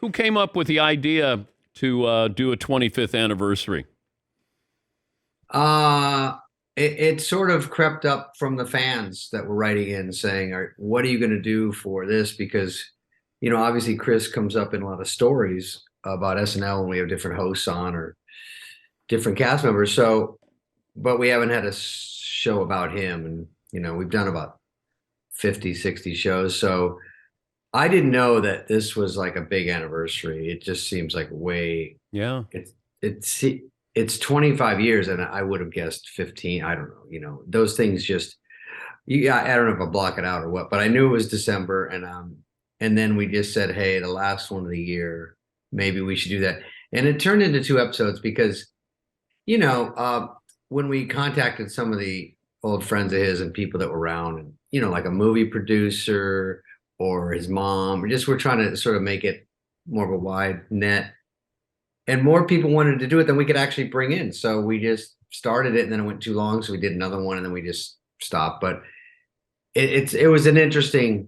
Who came up with the idea to do a 25th anniversary? Uh, it sort of crept up from the fans that were writing in saying, what are you going to do for this? Because, obviously Chris comes up in a lot of stories about SNL when we have different hosts on or different cast members. So, but we haven't had a show about him. And, we've done about 50, 60 shows. So I didn't know that this was like a big anniversary. It just seems like way Yeah. it's it's 25 years and I would have guessed 15. I don't know, those things just I don't know if I block it out or what, but I knew it was December and then we just said, hey, the last one of the year, maybe we should do that. And it turned into two episodes because, you know, uh when we contacted some of the old friends of his and people that were around and, like a movie producer or his mom, or just we're trying to sort of make it more of a wide net and more people wanted to do it than we could actually bring in. So we just started it, and then it went too long, so we did another one, and then we just stopped. But it was an interesting,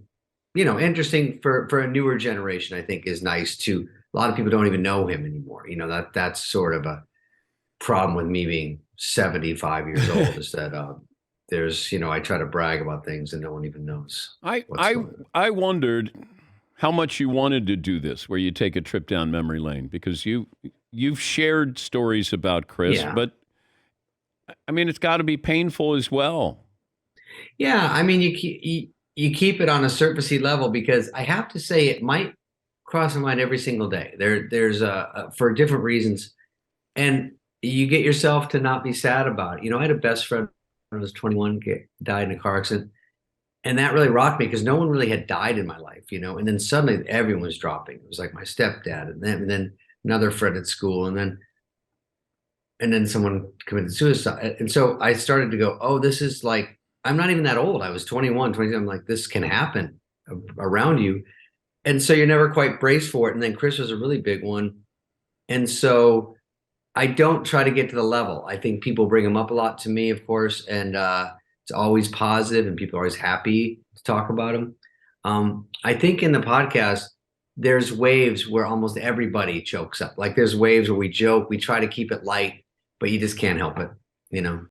interesting for a newer generation. I think is nice too. A lot of people don't even know him anymore. That's sort of a problem with me being 75 years old is that there's I try to brag about things and no one even knows I what's I going on. I wondered how much you wanted to do this, where you take a trip down memory lane, because you've shared stories about Chris, Yeah. but I mean, it's got to be painful as well. Yeah, I mean, you keep it on a surfacey level because I have to say it might cross my mind every single day. There's for different reasons, and you get yourself to not be sad about it. I had a best friend when I was 21, died in a car accident, and that really rocked me because no one really had died in my life, and then suddenly everyone was dropping. It was like my stepdad, and then another friend at school, and then someone committed suicide. And so I started to go, oh, this is like, I'm not even that old. I was 21, 22. I'm like, this can happen around you. And so you're never quite braced for it. And then Chris was a really big one. And so I don't try to get to the level. I think people bring him up a lot to me, of course, and it's always positive and people are always happy to talk about him. I think in the podcast, there's waves where almost everybody chokes up. Like there's waves where we joke, we try to keep it light, but you just can't help it, you know?